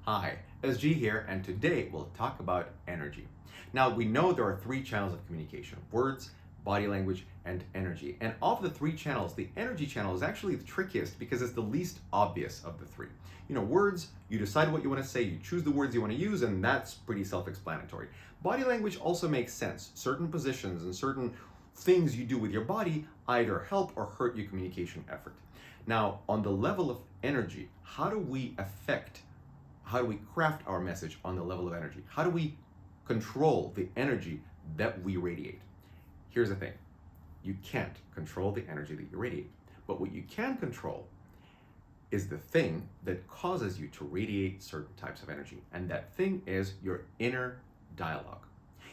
Hi, SG here, and today we'll talk about energy. Now, we know there are three channels of communication: words, body language, and energy. And of the three channels, the energy channel is actually the trickiest because it's the least obvious of the three. Words, you decide what you want to say, you choose the words you want to use, and that's pretty self explanatory. Body language also makes sense. Certain positions and certain things you do with your body either help or hurt your communication effort. Now, on the level of energy, how do we craft our message on the level of energy? How do we control the energy that we radiate? Here's the thing: you can't control the energy that you radiate, but what you can control is the thing that causes you to radiate certain types of energy, and that thing is your inner dialogue.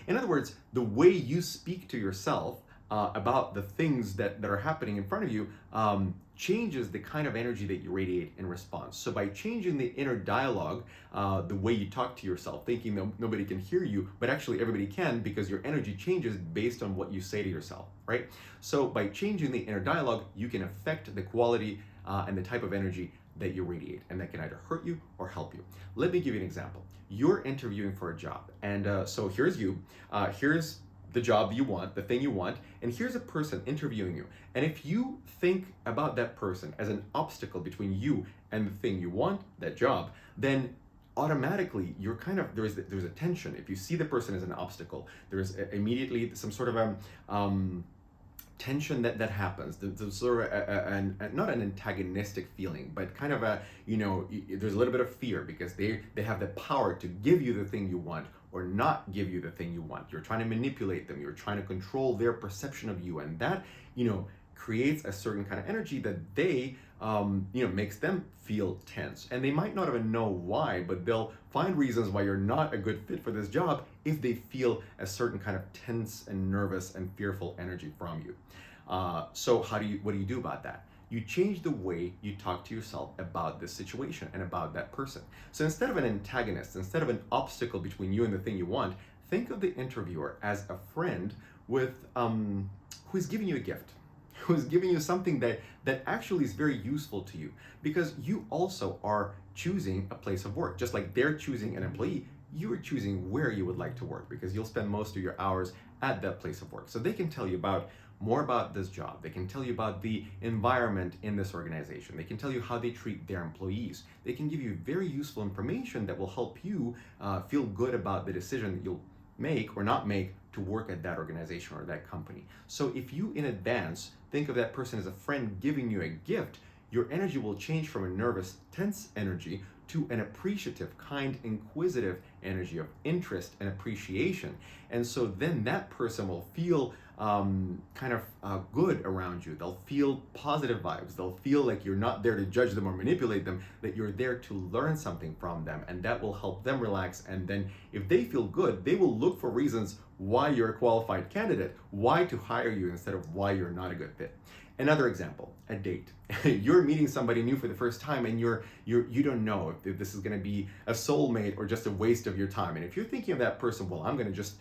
In other words, the way you speak to yourself about the things that are happening in front of you changes the kind of energy that you radiate in response. So by changing the inner dialogue, the way you talk to yourself, thinking that nobody can hear you, but actually everybody can, because your energy changes based on what you say to yourself, right? So by changing the inner dialogue, you can affect the quality and the type of energy that you radiate, and that can either hurt you or help you. Let me give you an example. You're interviewing for a job, and so here's you. Here's the job you want, the thing you want, and here's a person interviewing you. And if you think about that person as an obstacle between you and the thing you want, that job, then automatically you're there's a tension. If you see the person as an obstacle, there's immediately some sort of tension that happens. There's sort of not an antagonistic feeling, but kind of there's a little bit of fear, because they have the power to give you the thing you want or not give you the thing you want. You're trying to manipulate them. You're trying to control their perception of you, and that creates a certain kind of energy that they makes them feel tense. And they might not even know why, but they'll find reasons why you're not a good fit for this job if they feel a certain kind of tense and nervous and fearful energy from you. So what do you do about that? You change the way you talk to yourself about this situation and about that person. So instead of an antagonist, instead of an obstacle between you and the thing you want, think of the interviewer as a friend who is giving you a gift, who is giving you something that actually is very useful to you, because you also are choosing a place of work. Just like they're choosing an employee, you are choosing where you would like to work, because you'll spend most of your hours at that place of work. So they can tell you more about this job. They can tell you about the environment in this organization. They can tell you how they treat their employees. They can give you very useful information that will help you feel good about the decision that you'll make or not make to work at that organization or that company. So if you in advance think of that person as a friend giving you a gift, your energy will change from a nervous, tense energy to an appreciative, kind, inquisitive energy of interest and appreciation. And so then that person will feel good around you. They'll feel positive vibes. They'll feel like you're not there to judge them or manipulate them, that you're there to learn something from them, and that will help them relax. And then if they feel good, they will look for reasons why you're a qualified candidate, why to hire you instead of why you're not a good fit. Another example, a date. You're meeting somebody new for the first time, and you don't know if this is going to be a soulmate or just a waste of your time. And if you're thinking of that person, well, I'm going to just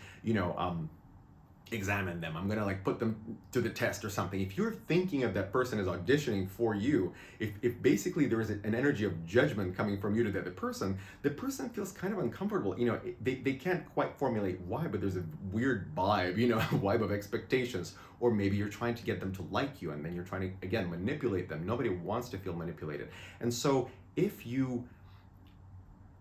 examine them, I'm gonna put them to the test or something. If you're thinking of that person as auditioning for you, if basically there is an energy of judgment coming from you to the person feels kind of uncomfortable. They can't quite formulate why, but there's a weird vibe, a vibe of expectations. Or maybe you're trying to get them to like you, and then you're trying to, again, manipulate them. Nobody wants to feel manipulated. And so if you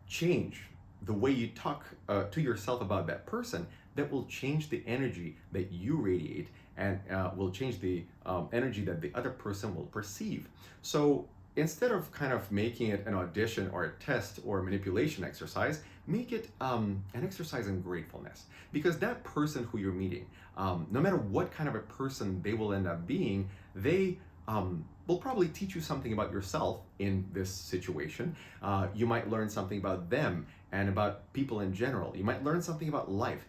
change the way you talk to yourself about that person, that will change the energy that you radiate, and will change the energy that the other person will perceive. So instead of kind of making it an audition or a test or a manipulation exercise, make it an exercise in gratefulness. Because that person who you're meeting, no matter what kind of a person they will end up being, they will probably teach you something about yourself in this situation. You might learn something about them and about people in general. You might learn something about life.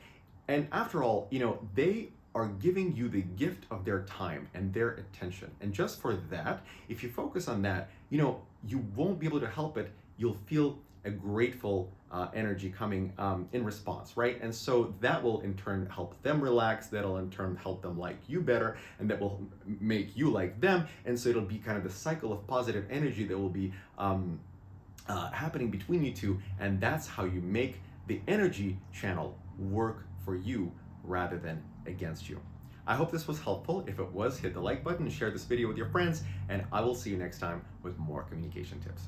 And after all, they are giving you the gift of their time and their attention. And just for that, if you focus on that, you won't be able to help it. You'll feel a grateful energy coming in response, right? And so that will in turn help them relax. That'll in turn help them like you better, and that will make you like them. And so it'll be kind of the cycle of positive energy that will be happening between you two, and that's how you make the energy channel work for you rather than against you. I hope this was helpful. If it was, hit the like button, share this video with your friends, and I will see you next time with more communication tips.